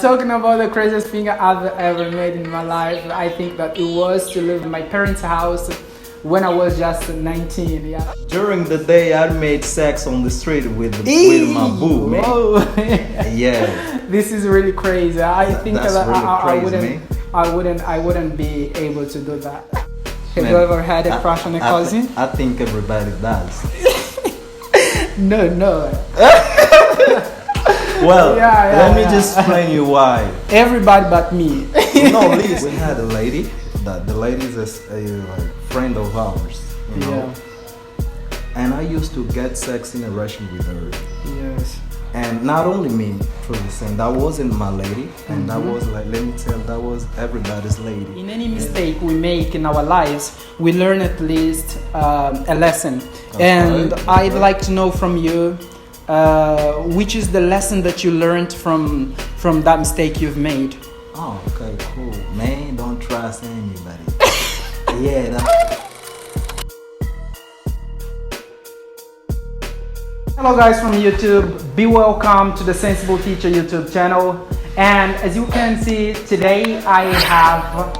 Talking about the craziest thing I've ever made in my life, I think that it was to live in my parents' house when I was just 19. Yeah. During the day, I made sex on the street with my boo, man. Whoa. Yeah. This is really crazy. I think That's that really crazy, I wouldn't be able to do that. Have Man, you ever had a crush on a cousin? I think everybody does. No. Well, let me yeah. just explain you why. Everybody but me. No, listen. We had a lady. That the lady is a like, friend of ours. You know? Yeah. And I used to get sex in a restaurant with her. Yes. And not only me, truly saying, that wasn't my lady. And that was like, let me tell, that was everybody's lady. In any mistake we make in our lives, we learn at least a lesson. And right. I'd like to know from you, which is the lesson that you learned from that mistake you've made? Oh, okay, cool. Man, don't trust anybody. Yeah, Hello guys from YouTube, be welcome to the Sensible Teacher YouTube channel. And as you can see, today I have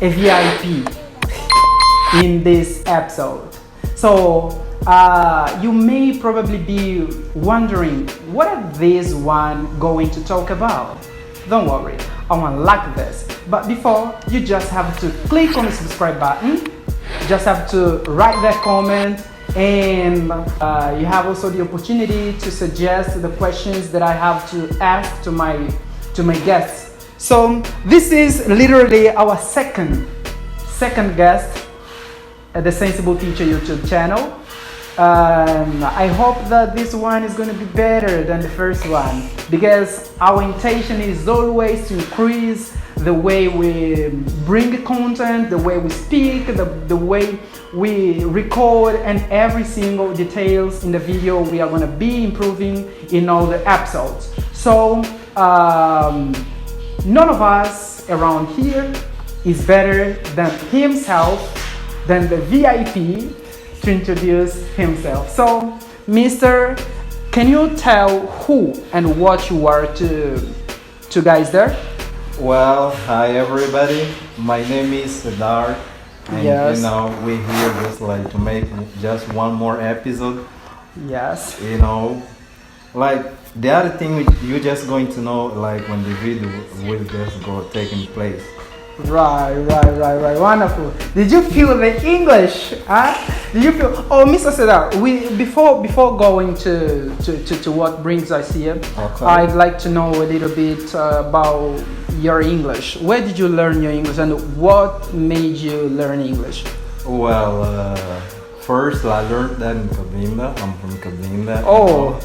a VIP in this episode. So you may probably be wondering, what are these one going to talk about? Don't worry, I won't like this. But before, you just have to click on the subscribe button. You just have to write that comment, and you have also the opportunity to suggest the questions that I have to ask to my guests. So this is literally our second guest at the Sensible Teacher YouTube channel. I hope that this one is going to be better than the first one, because our intention is always to increase the way we bring content, the way we speak, the way we record, and every single details in the video we are going to be improving in all the episodes. So none of us around here is better than himself, than the VIP, to introduce himself. So, Mr., can you tell who and what you are to guys there? Well, hi everybody. My name is Siddharth. And Yes. you know, we're here just like to make just one more episode. Yes. You know, like the other thing you're just going to know like when the video will just go taking place. Right. Wonderful. Did you feel the English? Huh? Did you feel? Oh, Mr. Siddharth, before going to what brings us here, Okay. I'd like to know a little bit about your English. Where did you learn your English, and what made you learn English? Well, first I learned that in Cabinda. I'm from Cabinda. Oh.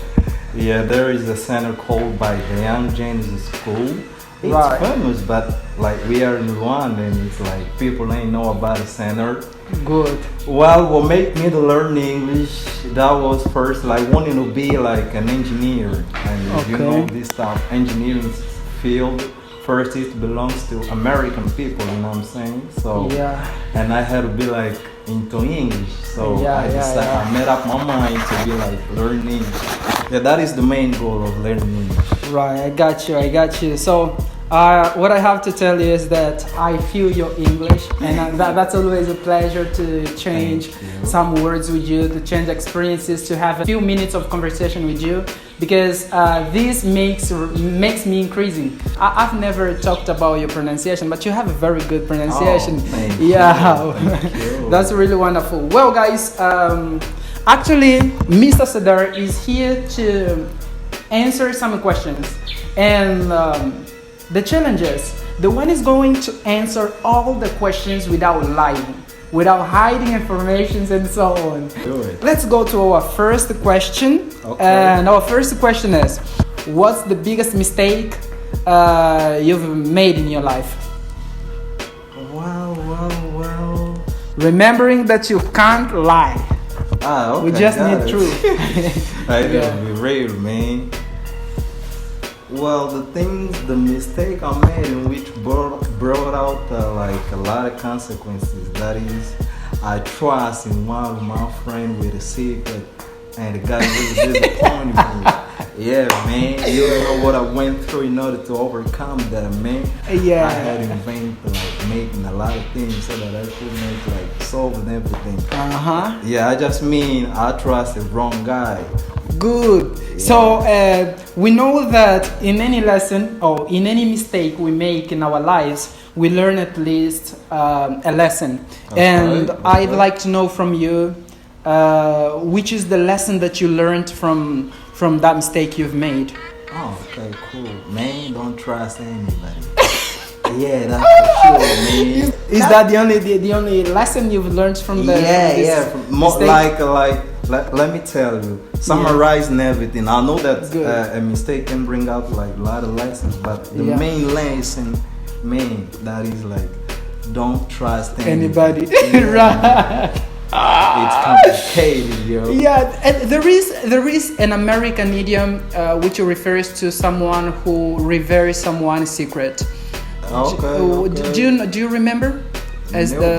Yeah, there is a center called by the Young James School. It's Right. famous, but like we are in Rwanda and it's like people ain't know about the center. Good. Well, what made me to learn English, that was first like wanting to be like an engineer. And if you know this type of engineering field, first it belongs to American people, you know what I'm saying? So Yeah. and I had to be like into English. So Yeah, I decided, yeah. I made up my mind to be like learning English. Yeah, that is the main goal of learning English. Right, I got you. So, what I have to tell you is that I feel your English, and that's always a pleasure to change some words with you, to change experiences, to have a few minutes of conversation with you, because this makes me increasing. I've never talked about your pronunciation, but you have a very good pronunciation. Oh, thank yeah, you. Thank you. That's really wonderful. Well, guys, actually, Mr. Siddharth is here to answer some questions, and the challenge is the one is going to answer all the questions without lying, without hiding information and so on. Do it. Let's go to our first question. Okay. And our first question is, what's the biggest mistake you've made in your life? Well. Remembering that you can't lie. Okay, We just got need it. truth. I Yeah. gotta be real, man. Well, the mistake I made, in which brought out like a lot of consequences. That is, I trust in one of my friends with a secret, and it got really disappointed me. Yeah, man. You don't know what I went through in order to overcome that, man. Yeah. I had invented like making a lot of things so that I could make like solving everything. Uh-huh. Yeah, I just mean I trust the wrong guy. Good. Yeah. So we know that in any lesson or in any mistake we make in our lives, we learn at least a lesson. Okay, And okay. I'd like to know from you, which is the lesson that you learned from that mistake you've made? Oh, okay, cool. Man, don't trust anybody. Yeah, that's for sure, man. Is that the only lesson you've learned from the Yeah. More mistake? let me tell you, summarizing everything. I know that Good. a mistake can bring out like a lot of lessons, but the Yeah. main lesson, man, that is like, don't trust Anybody. Yeah. Right. It's complicated, yo. Yeah, and there is an American idiom which refers to someone who reveals someone's secret. Okay. Do you remember as No, the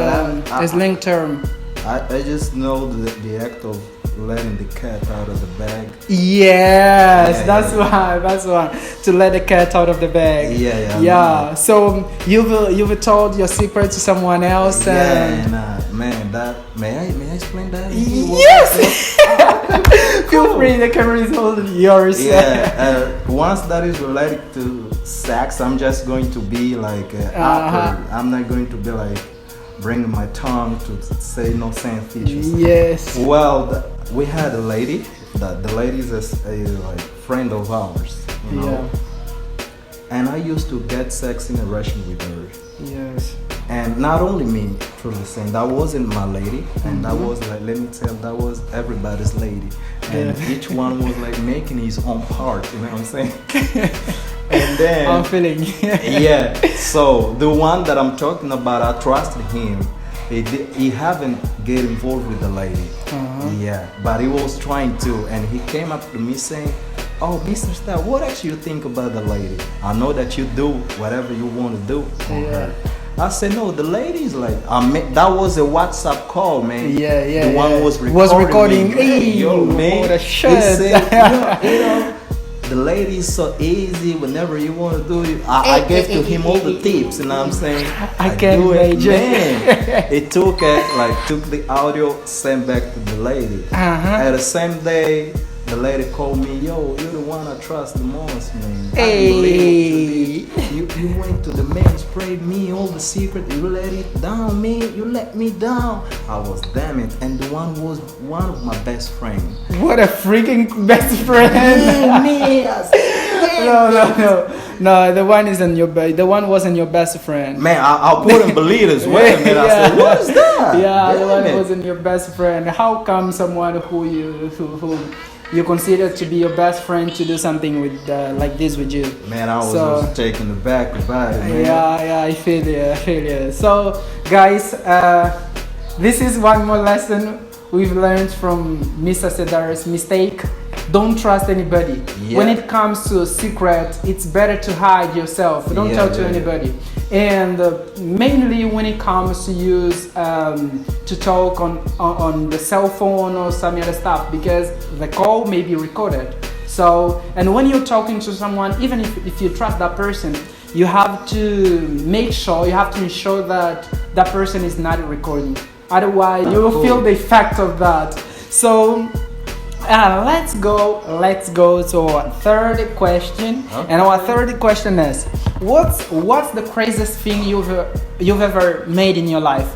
but I- as slang term? I just know the act of letting the cat out of the bag. Yes, Yeah, that's yeah. That's one. To let the cat out of the bag. Yeah. Yeah. So you've told your secret to someone else. And Man, that may I explain that? yes. Feel free. The camera is all yours. Yeah. Once that is related to sex, I'm just going to be like awkward. I'm not going to be like bringing my tongue to say no saying features. Yes. Well, we had a lady. The lady is a like friend of ours. You know? Yeah. And I used to get sex in a rushing with her. Yes. And not only me, truly saying, that wasn't my lady, and that was like, let me tell, that was everybody's lady. And each one was like making his own part, you know what I'm saying? And then, I'm feeling. yeah, so the one that I'm talking about, I trusted him. He haven't get involved with the lady. Yeah, but he was trying to, and he came up to me saying, oh, Mr. Star, what actually you think about the lady? I know that you do whatever you want to do for her. I said, no, the lady is like, that was a WhatsApp call, man. Yeah. The one was recording. Me. Hey, yo, man. What a He shit. said, you know, the lady is so easy. Whenever you want to do it, I gave to him all the tips, you know what I'm saying? I can't do it, imagine. man. It took it, took the audio, sent back to the lady. At the same day, the lady called me, yo, you're the one I trust the most, man. Hey. You went to the man, sprayed me all the secret, you let it down, man. You let me down. I was damn it. And the one was one of my best friends. What a freaking best friend. No, the one isn't the one wasn't your best friend. Man, I couldn't believe this. Wait a minute, I said, what is that? Yeah, the Damn one it. wasn't your best friend. How come someone who you consider to be your best friend to do something with like this with you? Man, I was just taken aback about it, man. Yeah, I feel you. So, guys, this is one more lesson we've learned from Mr. Sedar's mistake. Don't trust anybody. Yeah. When it comes to a secret, it's better to hide yourself. Don't tell to anybody. And mainly when it comes to use to talk on the cell phone or some other stuff, because the call may be recorded. So, and when you're talking to someone, even if you trust that person, you have to ensure that that person is not recording. Otherwise, you will feel the effect of that. So, let's go to our third question. Okay. And our third question is, what's the craziest thing you've ever made in your life?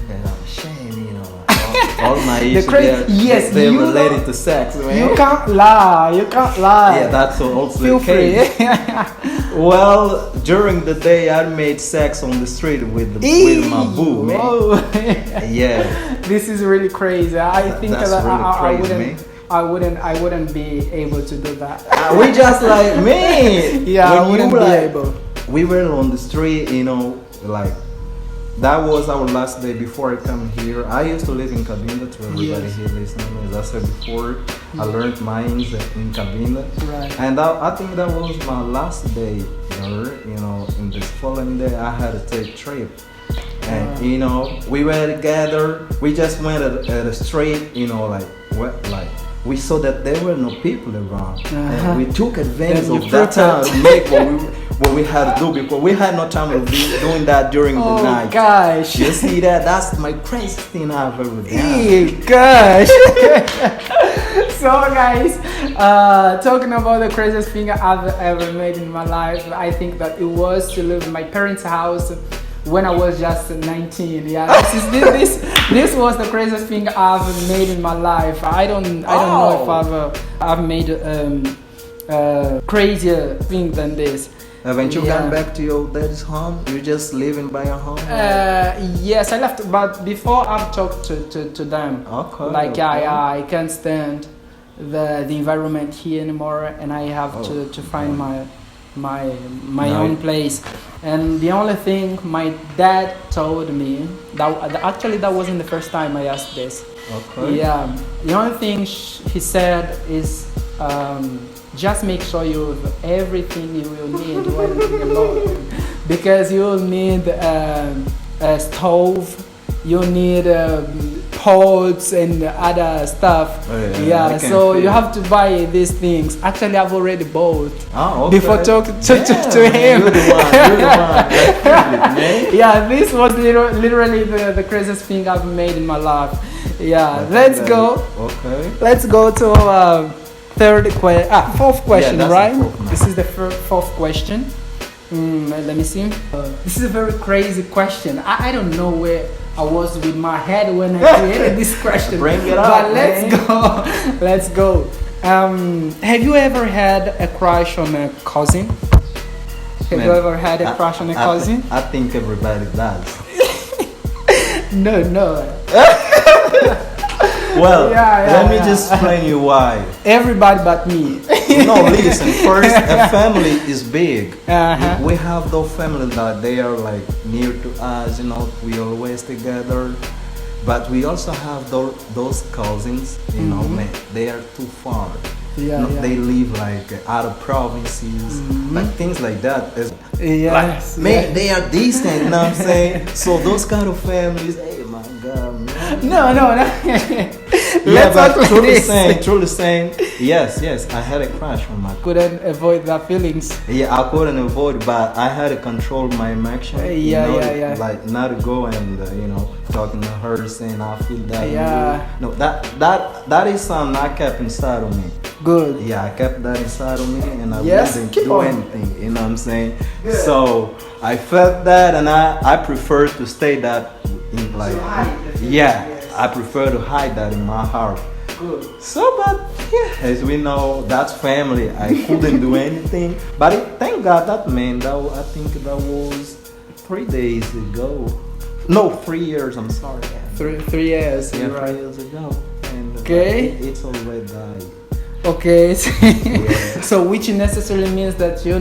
Man, I'm ashamed, you know. All my issues, they're you related know, to sex, man. You can't lie. Yeah, that's also Feel the free. case. Well, during the day, I made sex on the street with my boo, man. Whoa. Yeah. This is really crazy. I think That's that really crazy, I wouldn't be able to do that. We just like, man. Yeah, I when wouldn't you be like, able. We were on the street, you know, like that was our last day before I come here. I used to live in Cabinda, to everybody here listening. As I said before, I learned mines in Cabinda. Right. And I think that was my last day here. You know, in this following day, I had to take trip. And, you know, we were together. We just went at a straight, you know, like like we saw that there were no people around, and we took advantage Then of you that time prepared. to make what we had to do, because we had no time to be doing that during the Oh night. gosh. You see that? That's my craziest thing I've ever done. Hey, gosh. So guys, talking about the craziest thing I've ever made in my life, I think that it was to live in my parents' house when I was just 19. Yeah, this was the craziest thing I've made in my life. I don't know if I've made crazier thing than this. Haven't you Yeah. gone back to your dad's home? You're just living by your home? Yes, I left, but before I've talked to them. Okay. Like okay. I can't stand the environment here anymore, and I have to find my own place. And the only thing my dad told me, that actually that wasn't the first time I asked this. Okay. Yeah, the only thing he said is just make sure you have everything you will need when living alone, because you will need a stove, you'll need pots and other stuff. Oh, yeah, I Yeah, can so feel you it. have to buy these things. Actually, I've already bought Oh, okay. before talking to Yeah, him. You're the one. You're the one. Like, feel it, man. Yeah, this was literally the craziest thing I've made in my life. Yeah, let's go. Okay. Let's go to fourth question, that's right? the fourth now. This is the fourth question. Let me see. This is a very crazy question. I don't know where I was with my head when I created this question. Bring it but up, let's man. go. Let's go. Have you ever had a crush on a cousin? Have Man, you ever had a crush on a cousin? I think everybody does. No. Well, Yeah, let me yeah. just explain you why. Everybody but me. No, listen. First, a family is big. Uh-huh. We have those families that they are like near to us. You know, we always together. But we also have those cousins. You know, man, they are too far. Yeah, No, yeah. They live like out of provinces, like things like that. Yes. Man, they are distant, you know what I'm saying? So those kind of families, hey my God, man. No. Yeah, Let's but talk like truly this. saying, yes, I had a crush on my. Couldn't avoid the feelings. Yeah, I couldn't avoid, but I had to control my emotion. Yeah. Like not to go and talking to her saying I feel that. Yeah. No, that is something I kept inside of me. Good. Yeah, I kept that inside of me, and I Yes, wouldn't keep do on. anything. You know what I'm saying? Good. So I felt that, and I prefer to stay that in like. To hide the feeling, Yeah, yes. I prefer to hide that in my heart. Good. So, but yeah, as we know, that's family. I couldn't do anything, but thank God that man. I think that was 3 days ago. No, 3 years. I'm sorry. 3 years. Yeah, you're 3 right. years ago. And Okay. it's already died. Okay. So which necessarily means that you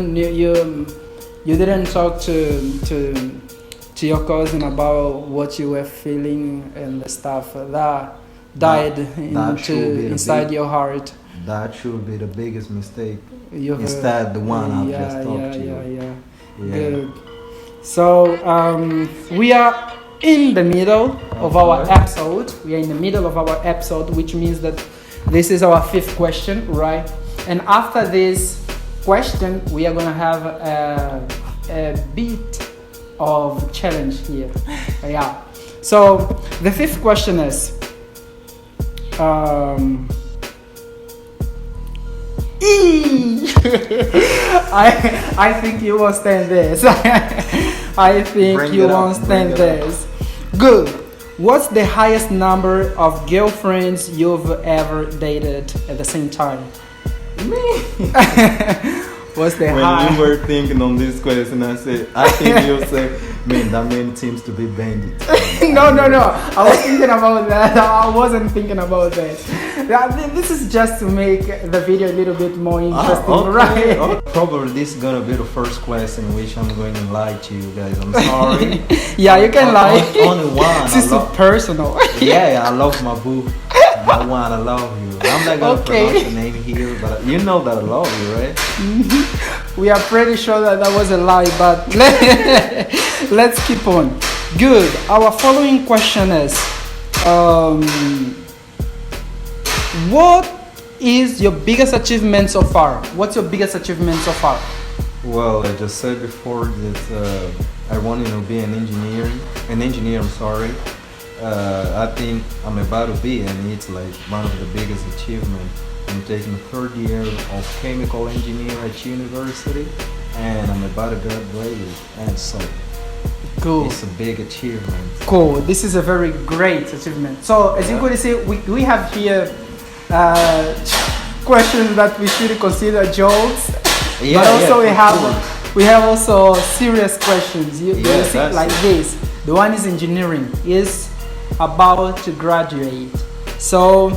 didn't talk to your cousin about what you were feeling and the stuff that died that should be the inside big- your heart. That should be the biggest mistake. You Instead, the one I've just talked to you. Yeah. Yeah. Good. So we are in the middle of our Okay. episode. We are in the middle of our episode, which means that this is our 5th question, right? And after this question, we are gonna have a bit of challenge here. Yeah. So the 5th question is. I think you won't stand this. I think Bring you it up, won't stand bring it up. this. Good. What's the highest number of girlfriends you've ever dated at the same time? What's the When high? you were thinking on this question, I think you'll say, man, that man seems to be bandit. No. I was thinking about that. I wasn't thinking about that. This is just to make the video a little bit more interesting, Okay. right? Oh, probably this is gonna be the first question which I'm going to lie to you guys. I'm sorry. Yeah, you can lie. Only one. This is too personal. Yeah, I love my boo. My one, I love you. I'm not gonna Okay. pronounce your name here, but you know that I love you, right? We are pretty sure that was a lie, but let's keep on. Good. Our following question is, what is your biggest achievement so far? What's your biggest achievement so far? Well, I just said before that I wanted to be an engineer. I'm sorry. I think I'm about to be, and it's like one of the biggest achievements. I'm taking the third year of chemical engineering at university, and I'm about to graduate. And so, Cool. it's a big achievement. Cool. This is a very great achievement. So, as you could see, we have here questions that we should consider jokes, but also we have also serious questions. You see that's like it. this. The one is engineering. Is about to graduate. So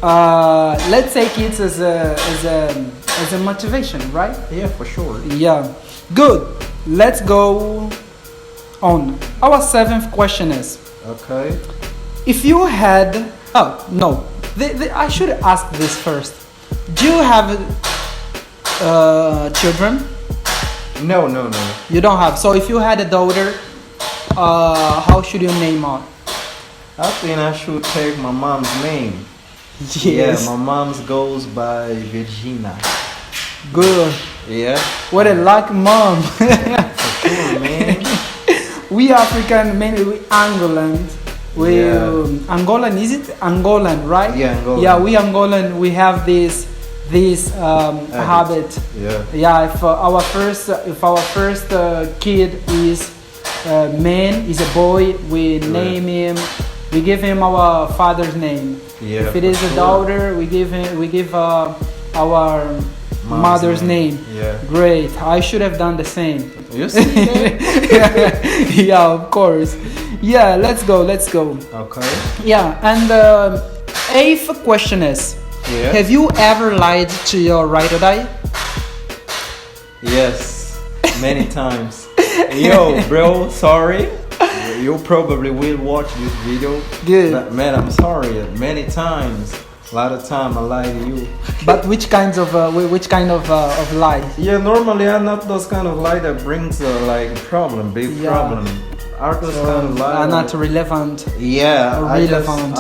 let's take it as a motivation, right? Yeah, for sure. Yeah. Good. Let's go on. Our seventh question is: Okay. if you had, oh no, I should ask this first. Do you have children? No. You don't have. So if you had a daughter, how should you name her? I think I should take my mom's name. Yes. Yeah, my mom's goes by Virginia. Good. Yeah. What a lucky mom. For sure, man. We African, mainly we Angolan. Angolan, is it Angolan, right? Yeah, Angolan. Yeah, we Angolan. We have this habit. Yeah. Yeah, if our first kid is man, is a boy, we name him. We give him our father's name. Yeah, if it for is a sure. daughter, we give our mother's name. Yeah. Great. I should have done the same. You see that? Yeah, of course. Yeah, let's go. Okay. Yeah, and eighth question is: Yeah. have you ever lied to your right or die? Yes. Many times. Yo, bro, sorry. You probably will watch this video. Good. But man, I'm sorry. Many times. A lot of time I lie to you. But which kind of lie? Yeah, normally I'm not those kind of lie that brings like a problem, big Yeah. problem. Are those kind of lie? Are not relevant. Yeah, relevant.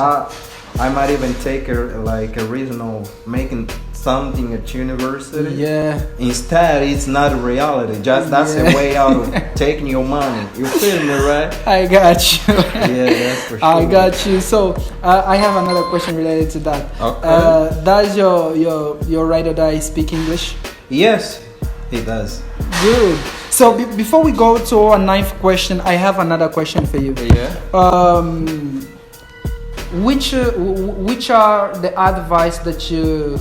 I might even take a reason of making something at university. Yeah. Instead, it's not a reality. Just that's a way out of taking your money. You feel me, right? I got you. Yeah, that's for sure. I got you. So I have another question related to that. Okay. Does your right or die speak English? Yes, he does. Good. So before we go to our ninth question, I have another question for you. Yeah. Which are the advice that you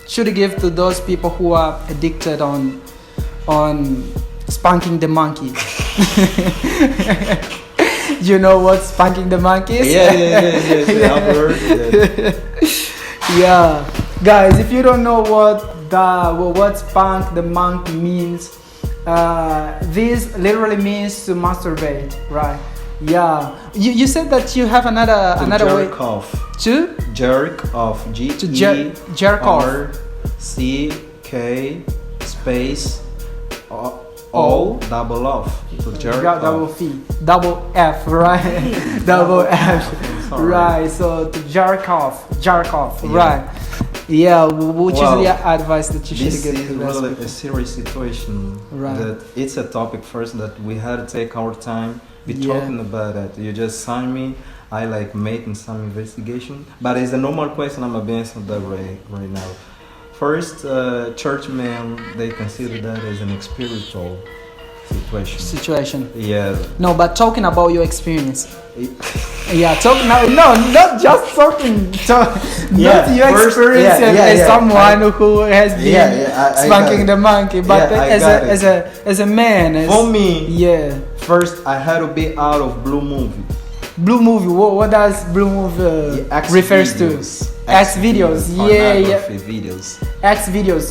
should give to those people who are addicted on spanking the monkey? You know what spanking the monkey is? Yeah. I've heard that. Yeah, guys, if you don't know what spank the monkey means, this literally means to masturbate, right? Yeah. You said that you have another way jerk off. to Jerk off. jerk off. GERK space O double off. To jerk double off. double F, right? Double F, Sorry. right? So to jerk off, Yeah. right? Yeah, which Well, is the advice that you should This give is to those really people? a serious situation. Right. That it's a topic first that we had to take our time. Be Yeah. talking about that. You just sign me. I like making some investigation, but it's a normal question. I'm gonna answer that right now. First, churchmen they consider that as an spiritual situation. Yeah. No, but talking about your experience. It- Yeah, not just talking. Yeah, not your first- experience yeah, as yeah. someone who has been I spanking got the it. monkey, but Yeah, I got it. as a man. For me, Yeah. first I had to be out of Blue Movie. Blue movie. What does blue movie X refers videos. to? X videos. Yeah. Pornography videos. X videos.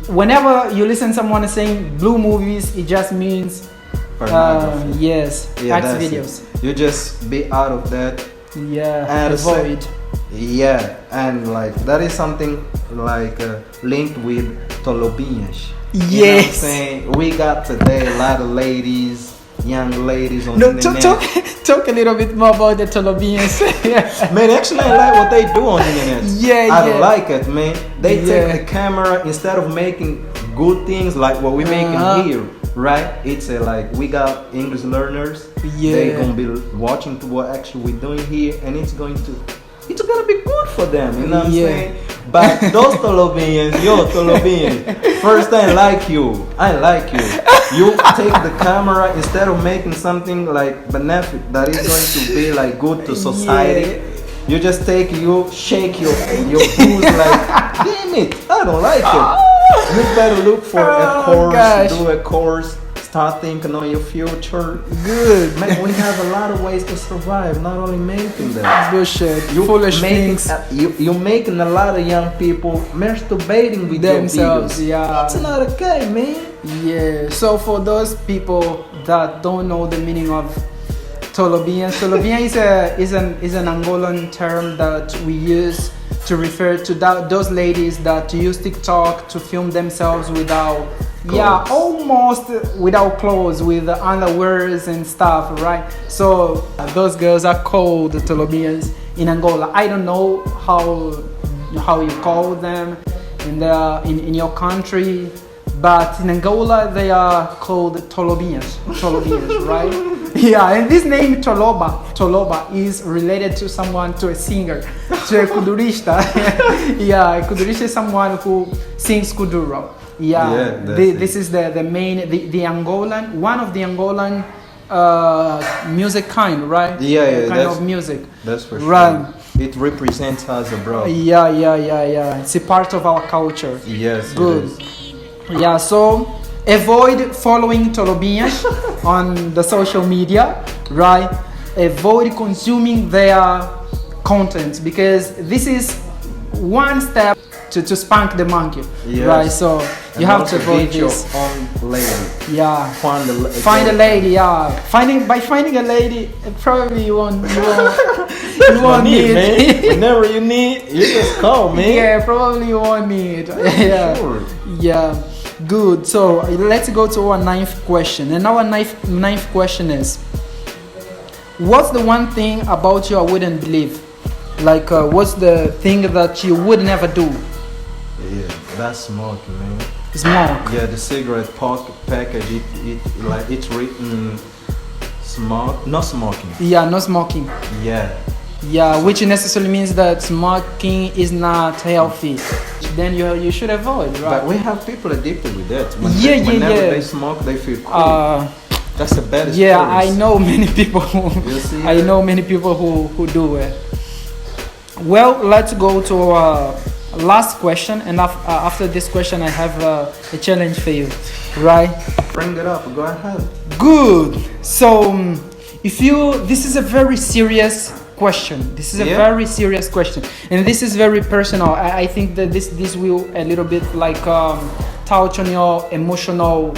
Whenever you listen to someone saying blue movies, it just means Pornography. yes, Yeah, X that's videos. it. You just be out of that. Yeah, And avoid. Yeah, and like that is something like linked with Tolobinhas. You know what I'm Yes. saying? We got today a lot of ladies young ladies on No, the talk, internet. talk a little bit more about the Tolobians. Man, actually, I like what they do on the internet. Yeah, I yeah. like it, man. They Yeah. take the camera instead of making good things like what we making here, right? It's like we got English learners. Yeah. They gonna be watching to what actually we're doing here, and it's gonna be good for them. You know what I'm Yeah. saying? But those Tolobians, first I like you. You take the camera instead of making something like benefit that is going to be like good to society. Yeah. You just shake your booze like, damn it, I don't like it. You better look for a course, gosh. do a course, start thinking on your future. Good. Man, we have a lot of ways to survive, not only making that. Bullshit. You Foolish making, things. you're making a lot of young people masturbating with Themselves, your videos. yeah. That's not okay, man. Yeah. So for those people that don't know the meaning of Tolobian is an Angolan term that we use to refer to those ladies that use TikTok to film themselves without Clothes. almost without clothes, with underwears and stuff, right? So those girls are called Tolobians in Angola. I don't know how you call them in your country, but in Angola they are called Tolobians, right? Yeah, and this name Toloba is related to a singer, to a kudurista. Yeah, a kudurista is someone who sings kuduro. Yeah, this is the main, the Angolan, one of the Angolan music kind, right? Yeah, kind of music. That's for sure. Right. It represents us abroad. Yeah. It's a part of our culture. Yes, Good. it is. Yeah, so avoid following Tolobians on the social media, right? Avoid consuming their content, because this is one step to spank the monkey, Yes. right? So you And have also to avoid get your this. own lady. Yeah. Find A lady, yeah. Finding a lady, probably you won't need. man. Whenever you need, you just call, man. Yeah, probably you won't need. Yeah. Sure. Yeah. Good. So let's go to our ninth question. And our ninth question is, what's the one thing about you I wouldn't believe? Like, what's the thing that you would never do? Yeah, that's smoking, man. Smoke. Yeah, the cigarette package, it's written not smoking. Yeah, no smoking. Yeah. Yeah, which necessarily means that smoking is not healthy. Then you should avoid, right? But we have people addicted with that. Whenever they smoke, they feel cool. That's the bad Yeah, stories. I know many people You see I that? know many people who do it. Well, let's go to our last question, and after this question I have a challenge for you, right? Bring it up, go ahead. Good. So this is a very serious question. This is a very serious question, and this is very personal. I think that this will a little bit like touch on your emotional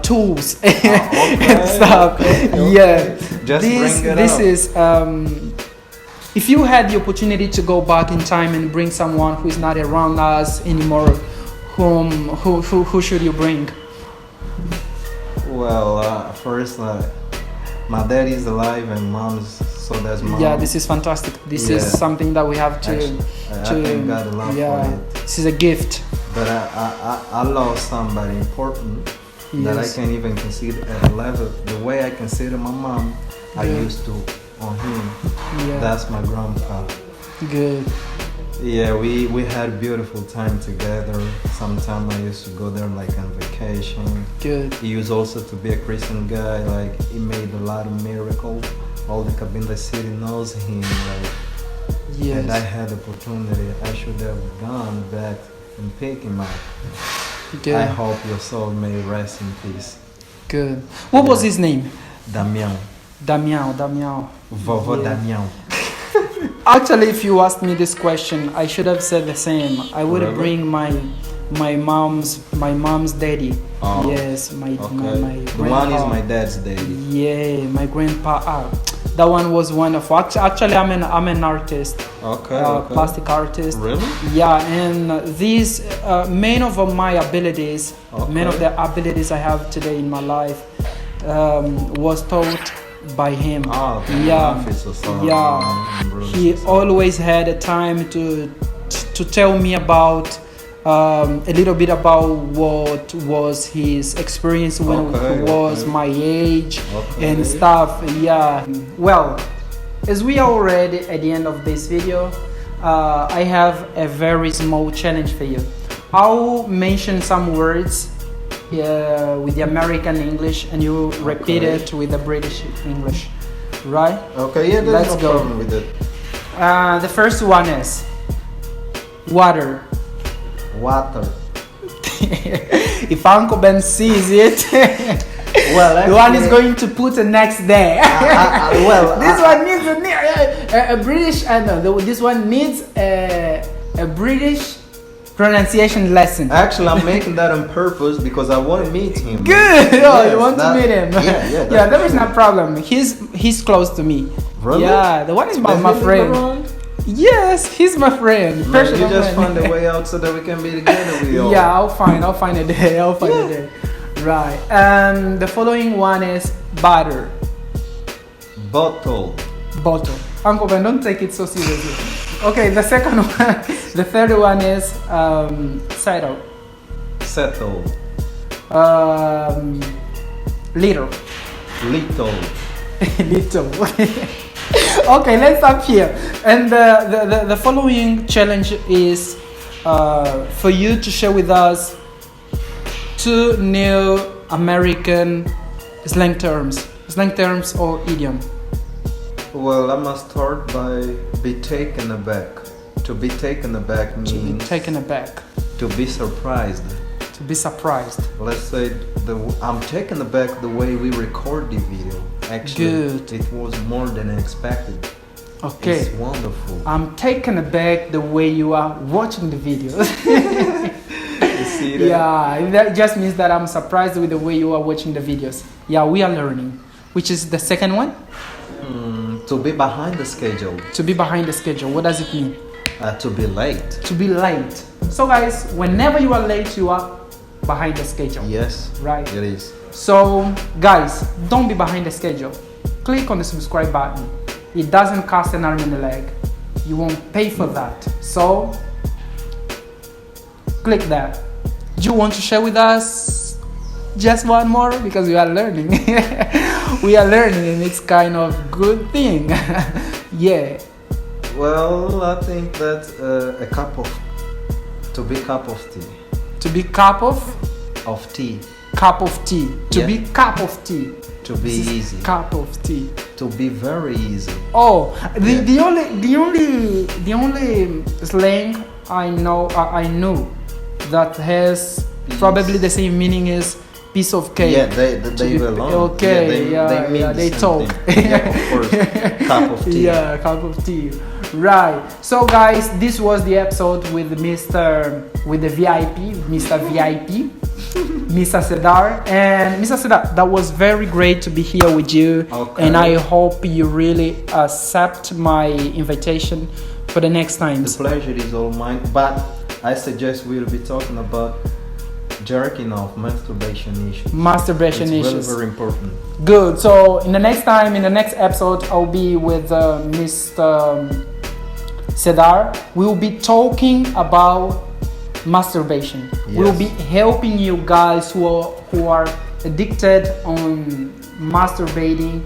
tools and stuff. Okay. Yeah. Just this bring it this up. is if you had the opportunity to go back in time and bring someone who is not around us anymore, who should you bring? Well, first, my dad is alive and mom's, so that's mom. Yeah, this is fantastic. This is something that we have to. Actually, I thank God a lot for it. This is a gift. But I lost somebody important that I Yes. can't even consider at a level. The way I consider my mom, I used to on him. Yeah. That's my grandpa. Good. Yeah, we had beautiful time together. Sometimes I used to go there like on vacation. Good. He used also to be a Christian guy. Like he made a lot of miracles. All the Cabinda city knows him. Like, Yes. and I had the opportunity. I should have gone back and pick him up. Good. I hope your soul may rest in peace. Good. What was his name? Damião. Damião. Vovô Yeah. Damião. Actually, if you asked me this question, I should have said the same. I would Really? bring my mom's daddy. Oh. Yes, my Okay. my The one is grandpa. my dad's daddy. Yeah, my grandpa. That one was wonderful. Actually, I'm an artist, Okay. Okay. plastic artist. Really? Yeah, and these main of my abilities, Okay. main of the abilities I have today in my life was taught by him. Oh, okay. Yeah, he always had a time to tell me about a little bit about what was his experience when he was my age and stuff. Yeah, well, as we are already at the end of this video, I have a very small challenge for you. I'll mention some words with the American English and you repeat it with the British English, right? Okay, yeah, there's no problem with it. The first one is water. Water. If Uncle Ben sees it, well, actually, the one is going to put the next day. This one needs a British. This one needs a British pronunciation lesson. Actually, I'm making that on purpose because I want to meet him. Good. Yes, you want to meet him? Yeah, there is no problem. He's close to me. Really? Yeah, the one is my friend. Yes, he's my friend. No, you just find a way out so that we can be together with you. Yeah, I'll find a day. A day. Right. The following one is butter. Bottle. Uncle Ben, don't take it so seriously. Okay, the second one, the third one is settle. Little. Okay, let's stop here. And the following challenge is for you to share with us 2 new American slang terms or idiom. Well, I must start by be taken aback. To be taken aback means to be taken aback. To be surprised. To be surprised. Let's say I'm taken aback the way we record the video. Actually, good. It was more than expected. Okay. It's wonderful. I'm taken aback the way you are watching the videos. You see that? Yeah, that just means that I'm surprised with the way you are watching the videos. Yeah, we are learning. Which is the second one? To be behind the schedule. To be behind the schedule. What does it mean? To be late. To be late. So guys, whenever you are late, you are behind the schedule. Yes. Right. It is. So guys, don't be behind the schedule. Click on the subscribe button. It doesn't cost an arm and a leg. You won't pay for that. So click that. Do you want to share with us just one more? Because we are learning. We are learning and it's kind of good thing. Yeah. Well, I think that to be cup of tea. To be cup of tea. Cup of tea. To be cup of tea. To be easy. Cup of tea. To be very easy. Oh, the only slang I knew that has probably the same meaning is piece of cake. Yeah, they belong. Okay, they talk. Yeah, of course. Cup of tea. Yeah, cup of tea. Right. So guys, this was the episode with the VIP, Mr. VIP. Mr. Cedar. And Mr. Cedar, that was very great to be here with you. Okay. And I hope you really accept my invitation for the next time. The pleasure is all mine. But I suggest we'll be talking about jerking off, masturbation issues. It's very important. Good. So in the next episode, I'll be with Mr. Cedar. We will be talking about masturbation. Yes. We'll be helping you guys who are addicted on masturbating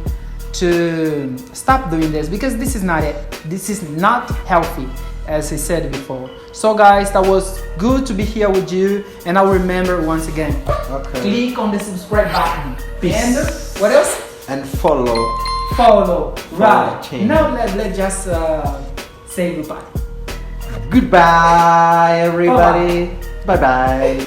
to stop doing this, because this is not healthy, as I said before. So guys, that was good to be here with you, and I'll remember once again, click on the subscribe button. And what else? And follow. Right. Now let's just say goodbye. Goodbye, everybody. Bye bye.